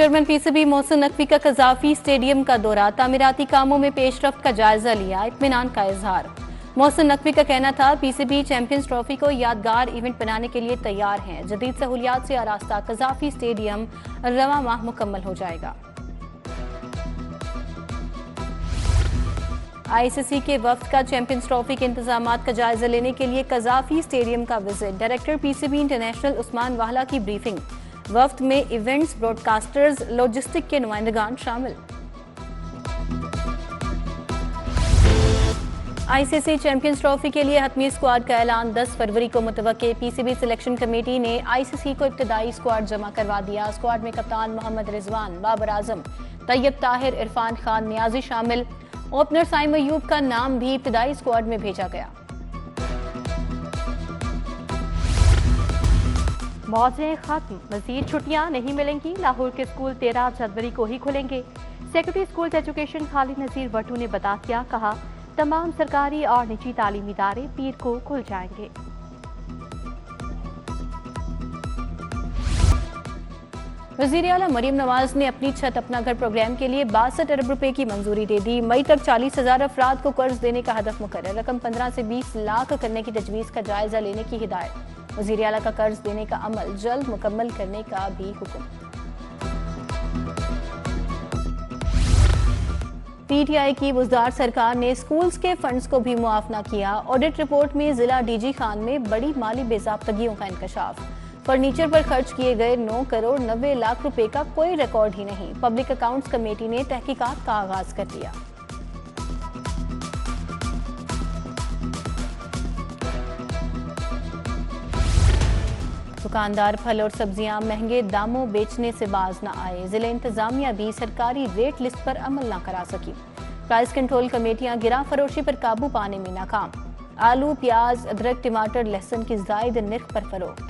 Chairman PCB Mohsin Naqvi का Gaddafi stadium का दौरा, तामीराती कामों में पेशरफ्त का जायजा लिया, इत्मीनान का इजहार। मोहसिन नकवी का कहना था, पीसीबी चैंपियंस ट्रॉफी को यादगार इवेंट बनाने के लिए तैयार हैं। जदीद सहूलियात से आरास्ता कजाफी स्टेडियम रवां माह मुकम्मल हो जाएगा। आईसीसी के वफ्द का चैंपियंस ट्रॉफी के इंतजामात का जायजा लेने के लिए कजाफी स्टेडियम का visit. Director PCB international Usman Wahla की ब्रीफिंग। वफ्द में इवेंट्स, ब्रॉडकास्टर्स, लॉजिस्टिक के नुमाइंदगान शामिल। आईसीसी चैंपियंस ट्रॉफी के लिए हतमी स्क्वाड का ऐलान 10 फरवरी को मुतवक्के। पीसीबी सिलेक्शन कमेटी ने आईसीसी को इब्तदाई स्क्वाड जमा करवा दिया। स्क्वाड में कप्तान मोहम्मद रिजवान, बाबर आजम, तैयब ताहिर, इरफान खान, नियाजी शामिल। ओपनर साइम अयूब का नाम भी इब्तदाई स्क्वाड में भेजा गया। मौजें खत्म, मजीद छुट्टियां नहीं मिलेंगी। लाहौर के स्कूल 13 जनवरी को ही खुलेंगे। सेक्रेटरी स्कूल एजुकेशन खालिद नजीर भट्टू ने बता दिया, कहा तमाम सरकारी और निजी तालीमी इदारे पीर को खुल जाएंगे। वज़ीर आला मरीम नवाज ने अपनी छत अपना घर प्रोग्राम के लिए 62 अरब रुपए की मंजूरी दे दी। मई तक 40,000 अफराद को कर्ज देने का हदफ मुकर्रर। रकम 15 से 20 लाख करने की तजवीज़ का जायजा लेने की हिदायत। वज़ीर आला का कर्ज देने का अमल जल्द मुकम्मल करने का भी हुक्म। पीटीआई की बुज़दार सरकार ने स्कूल्स के फंड्स को भी मुआफ न किया। ऑडिट रिपोर्ट में जिला डीजी खान में बड़ी माली बेज़ाब्तगियों का इंकशाफ। फर्नीचर पर खर्च किए गए 9 करोड़ 90 लाख रुपए का कोई रिकॉर्ड ही नहीं। पब्लिक अकाउंट्स कमेटी ने तहकीकात का आगाज कर दिया। दुकानदार फल और सब्जियां महंगे दामों बेचने से बाज न आए। जिला इंतजामिया भी सरकारी रेट लिस्ट पर अमल न करा सकी। प्राइस कंट्रोल कमेटियां गिरा फरोशी पर काबू पाने में नाकाम। आलू, प्याज, अदरक, टमाटर, लहसुन की जायद निर्ख पर फरोख्त।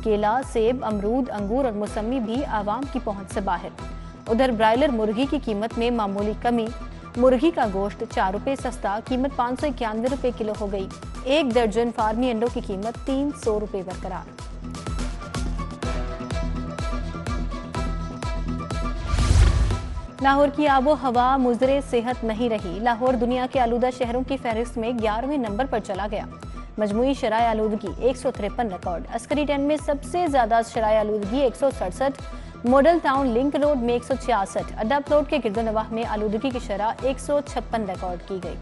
केला, सेब, अमरूद, अंगूर और मौसमी भी आवाम की पहुंच से बाहर। उधर ब्रायलर मुर्गी की कीमत में मामूली कमी। मुर्गी का गोश्त 4 रुपए सस्ता, कीमत 591 रुपए किलो हो गई। 1 दर्जन फार्मी अंडों की कीमत 300 रुपए बरकरार। लाहौर की आबो हवा मुज़रे सेहत नहीं रही। लाहौर दुनिया के आलूदा शहरों की फहरिस्त में 11वें नंबर पर चला गया। मजमूई शराय आलूदगी 153 रिकॉर्ड। अस्करी 10 में सबसे ज्यादा शराय आलूदगी 167। मॉडल टाउन लिंक रोड में 166। अड्डा प्लॉट के गिरदोनवाह में आलूदगी की शरह 156 रिकॉर्ड की गई।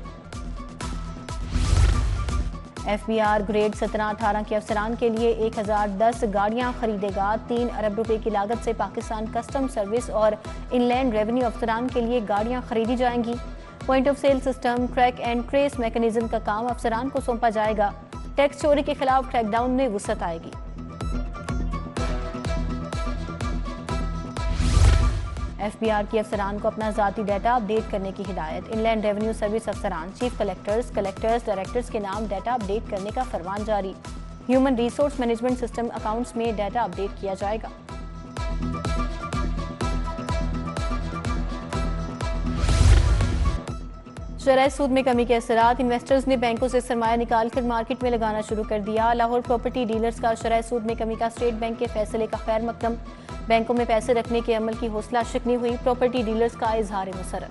एफबीआर ग्रेड 17-18 के अफसरान के लिए 1010 गाड़ियां खरीदेगा। 3 अरब रुपए की लागत से पाकिस्तान कस्टम सर्विस और इनलैंड रेवेन्यू अफसरान के लिए गाड़ियां खरीदी जाएंगी। Point of sale system, track and trace mechanism का काम अफसरान को सौंपा जाएगा। टैक्स चोरी के खिलाफ क्रैकडाउन में वुसअत आएगी। एफबीआर की अफसरान को अपना ज़ाती डाटा अपडेट करने की हिदायत। इनलैंड रेवेन्यू सर्विस अफसरान, चीफ कलेक्टर्स, डायरेक्टर्स के नाम डाटा अपडेट करने का फरमान जारी। Human resource management system accounts में डाटा अपडेट किया जाएगा। शरह सूद में कमी के असरात। इन्वेस्टर्स ने बैंकों से सरमाया निकाल कर मार्केट में लगाना शुरू कर दिया। लाहौर प्रॉपर्टी डीलर्स का शरह सूद में कमी का स्टेट बैंक के फैसले का खैर मकदम। बैंकों में पैसे रखने के अमल की हौसला शिकनी हुई। प्रॉपर्टी डीलर्स का इजहार मसरत।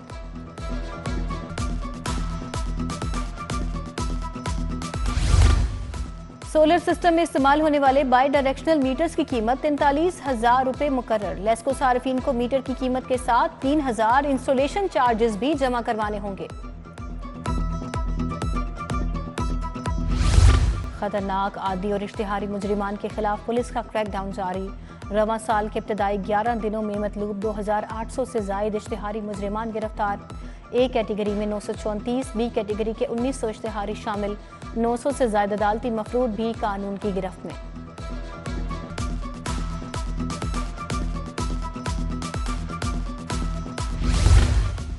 सोलर सिस्टम में इस्तेमाल होने वाले बाई डायरेक्शनल मीटर्स की कीमत 43,000 रुपए मुकर्रर। लेस्को सार्फिन को मीटर की कीमत के साथ 3,000 इंस्टॉलेशन चार्जेस भी जमा करवाने होंगे। खतरनाक आदि और इश्तिहारी मुजरिमान के खिलाफ पुलिस का क्रैकडाउन जारी। रवां साल के इब्तदाई 11 दिनों में मतलूब 2,800 से जायद इश्तिहारी मुजरिमान गिरफ्तार। ए कैटेगरी में 934, बी कैटेगरी के 1900 इश्तिहारी शामिल। 900 से ज्यादा अदालती मफरूद भी कानून की गिरफ्त में।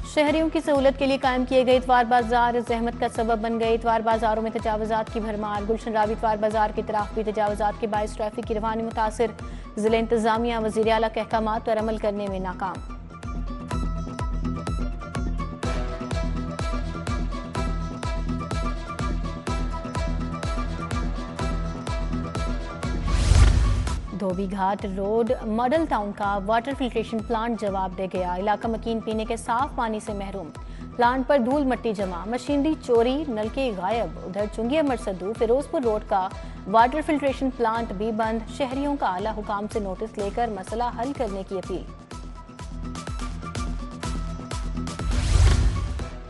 शहरियों की सहूलत के लिए कायम किए गए इतवार बाजार जहमत का सबब बन गए। इतवार बाजारों में तजावजात की भरमार। गुलशन रावी इतवार बाजार की तरफ भी तजावजात के बायस ट्रैफिक की रवानी मुतासिर। जिला इंतजामिया वज़ीर आला के अहकामात पर अमल करने में नाकाम। धोबी घाट रोड मॉडल टाउन का वाटर फिल्ट्रेशन प्लांट जवाब दे गया। इलाका मकीन पीने के साफ पानी से महरूम। प्लांट पर धूल मट्टी जमा, मशीनरी चोरी, नलके गायब। उधर चुंगी अमर सद्दू फिरोजपुर रोड का वाटर फिल्ट्रेशन प्लांट भी बंद। शहरियों का आला हुकाम से नोटिस लेकर मसला हल करने की अपील।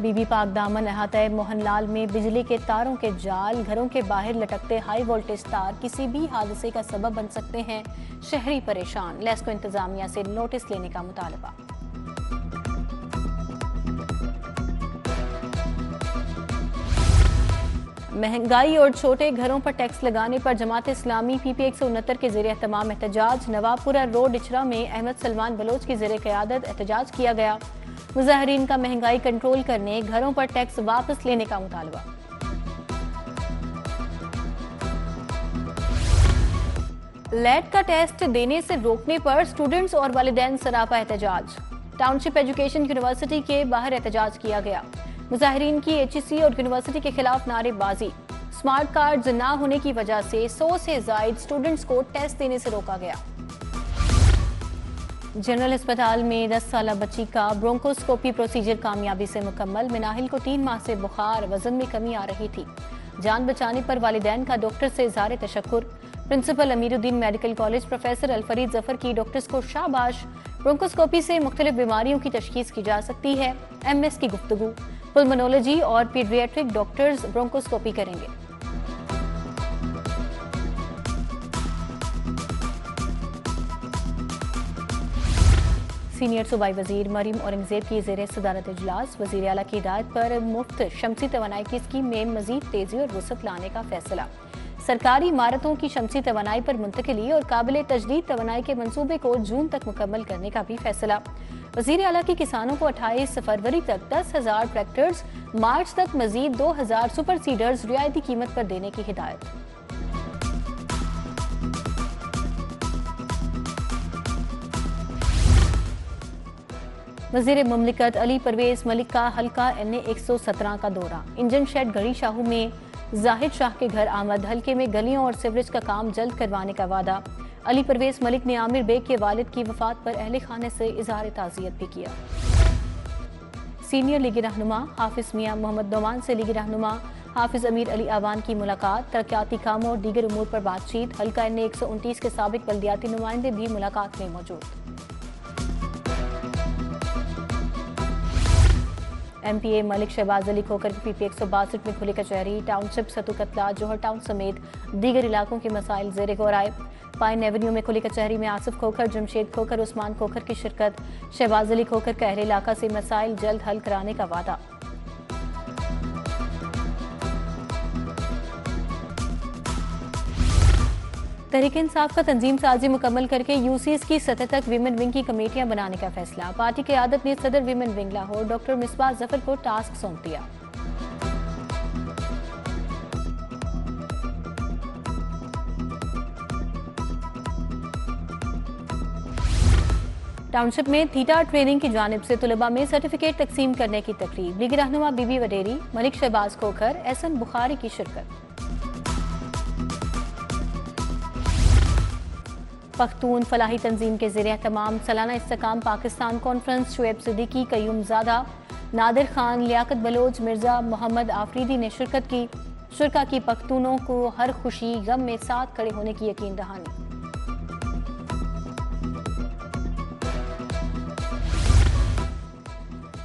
बीबी पाक दामन अहाता मोहनलाल में बिजली के तारों के जाल, घरों के बाहर लटकते हाई वोल्टेज तार किसी भी हादसे का सबब बन सकते हैं। शहरी परेशान, लेस्को इंतजामिया से नोटिस लेने का मुतालबा। महंगाई और छोटे घरों पर टैक्स लगाने पर जमात इस्लामी PP 169 के ज़रिए तमाम एहतजाज। नवाबपुरा रोड इचरा में अहमद सलमान बलोच की ज़रिए क़यादत एहतजाज किया गया। मुजाहिरीन का महंगाई कंट्रोल करने, घरों पर टैक्स वापस लेने का मुतालबा। लेट का टेस्ट देने से रोकने पर स्टूडेंट्स और वालिदैन सरापा एहतजाज। टाउनशिप एजुकेशन यूनिवर्सिटी के बाहर एहतजाज किया गया। मुजाहिरीन की HEC और यूनिवर्सिटी के खिलाफ नारेबाजी। स्मार्ट कार्ड्स न होने की वजह से 100 से ज्यादा स्टूडेंट्स को टेस्ट देने से रोका गया। जनरल अस्पताल में 10 साला बच्ची का ब्रोंकोस्कोपी प्रोसीजर कामयाबी से मुकम्मल। मिनाहिल को 3 माह से बुखार, वजन में कमी आ रही थी। जान बचाने पर वालिदैन का डॉक्टर से इज़हार तशक्कुर। Principal Amiruddin medical college professor Alfareed Zafar की डॉक्टर्स को शाबाश। ब्रोंकोस्कोपी से मुख्तलिफ बीमारियों की तशखीस की जा सकती है। MS की गुफ्तगू। पुल्मोनोलॉजी और पीडियाट्रिक डॉक्टर्स ब्रोंकोस्कोपी करेंगे। सीनियर सूबाई वजीर मरीम औरंगजेब की ज़ेर सदारत इजलास। वज़ीर आला की हिदायत पर मुफ्त शमसी तवानाई की स्कीम में मजीद तेजी और वसअत लाने का फैसला। सरकारी इमारतों की शमसी तवानाई पर मुंतकिली और काबिल तजदीद तवानाई के मंसूबे को जून तक मुकम्मल करने का भी फैसला। वज़ीर आला की किसानों को 28 फरवरी तक 10,000 ट्रैक्टर्स, मार्च तक मजीद 2,000 सुपर सीडर्स रियायती कीमत पर देने की हिदायत। वज़ीर मुमलिकत अली परवेज मलिक का हल्का NA 117 का दौरा। इंजन शेड गढ़ी शाहू में जाहिद शाह के घर आमद। हल्के में गलियों और सीवरेज का काम जल्द करवाने का वादा। अली परवेज मलिक ने आमिर बेग के वालिद की वफात पर अहले खाने से इज़हार ताज़ियत भी किया। सीनियर लीगी रहनुमा हाफिज मियां मोहम्मद नोमान से लीगी रहनुमा हाफिज अमीर अली आवान की मुलाकात। तरक्याती कामों और दीगर उमूर पर बातचीत। हल्का NA 129 के साबिक बल्दियाती नुमाइंदे भी मुलाकात में मौजूद। MPA मलिक शहबाज अली खोखर की PP 162 में खुली कचहरी। टाउनशिप सतु कतला, जोहर टाउन समेत दीगर इलाकों के मसाइल ज़ेर गौर आए। पाइन एवेन्यू में खुली कचहरी में आसिफ खोखर, जमशेद खोखर, उस्मान खोखर की शिरकत। शहबाज अली खोखर का अहले इलाका से मसाइल जल्द हल कराने का वादा। तहरीक इंसाफ का तंजीम साजी मुकम्मल करके UCs की सतह तक विमेन विंग की कमेटियां बनाने का फैसला। पार्टी क़यादत ने सदर women wing Lahore doctor Misbah Zafar को टास्क सौंप दिया। टाउनशिप में थीटा ट्रेनिंग की जानिब से तुलबा में सर्टिफिकेट तकसीम करने की तकरीब। लीगी रहनुमा बीबी वडेरी, मलिक शहबाज खोखर, एहसन बुखारी की शिरकत। पख्तून फलाही तंजीम के ज़रिए तमाम सालाना इस्तेकाम पाकिस्तान कॉन्फ्रेंस। शुएब सिद्दीकी, कयूम ज़ादा, नादिर खान, लियाकत बलोच, मिर्जा मोहम्मद आफरीदी ने शिरकत की। शुरका की पख्तूनों को हर खुशी गम में साथ खड़े होने की यकीन दहानी।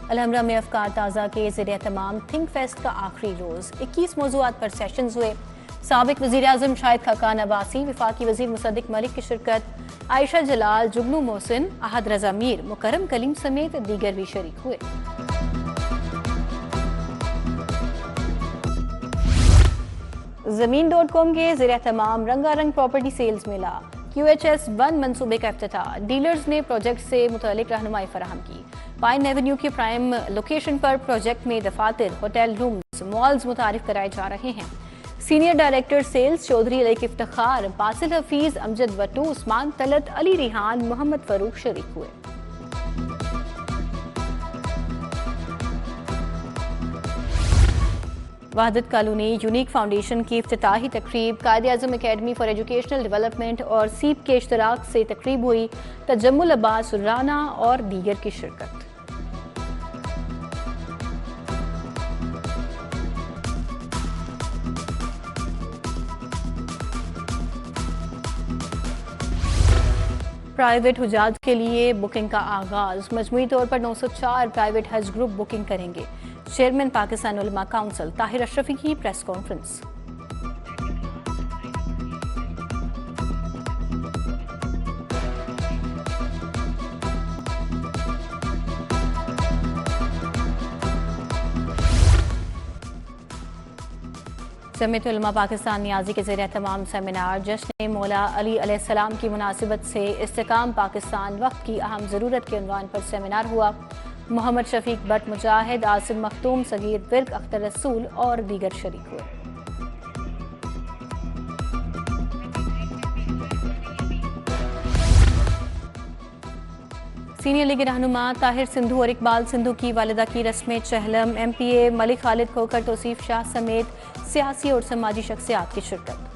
अलहमरा में अफकार ताज़ा के ज़रिए तमाम थिंक फेस्ट का आखिरी रोज़। 21 मौज़ूआत पर सेशंस हुए। साबिक वज़ीर आज़म शाहिद खाकान अब्बासी, वफाकी वज़ीर मुसद्दिक मलिक की शिरकत। आयशा जलाल, जुगनू मोहसिन, अहद रज़ा मीर, मुकरम कलीम समेत दीगर भी शरीक हुए। ज़मीन.com के ज़रिए तमाम रंगारंग प्रॉपर्टी सेल्स मिला। QHS 1 मंसूबे का इफ्तिताह। डीलर्स ने प्रोजेक्ट से मुतालिक रहनुमाई फराहम की। पाइन एवेन्यू की प्राइम लोकेशन पर प्रोजेक्ट में दफातर, होटल रूम्स, मॉल्स मुतारिफ कराए जा रहे हैं। Senior director sales Chaudhry Aleeq Iftikhar, Basil Hafeez, Amjad Wattoo, Usman Talat, Ali Rehan, Mohammad Farooq शरीक हुए। वहादत कॉलोनी यूनिक फाउंडेशन की इफ्तिताही तकरीब, Quaid-e-Azam academy for educational development और सीप के इश्तराक से तकरीब हुई। तजम्मुल अब्बास राना और दीगर की शिरकत। प्राइवेट हुजाज के लिए बुकिंग का आगाज। मजमूई तौर पर 904 प्राइवेट हज ग्रुप बुकिंग करेंगे। चेयरमैन पाकिस्तान उलमा काउंसिल ताहिर अशरफी की प्रेस कॉन्फ्रेंस। जमीयत उलमा पाकिस्तान नियाजी के ज़रिए तमाम सेमिनार जश्न मौला अली अलैहिस्सलाम की मुनासिबत से इस्तेकाम पाकिस्तान वक्त की अहम ज़रूरत के उन्वान पर सेमिनार हुआ। मोहम्मद शफीक बट मुजाहिद, आसिम मखतूम, सगीर विर्क, अख्तर रसूल और दीगर शरीक हुए। सीनियर लीग रहनुमा ताहिर सिंधु और इकबाल सिंधु की वालिदा की रस्म चहलम। MPA मलिक खालिद खोखर, तौसीफ शाह समेत सियासी और समाजी शख्सियात की शिरकत।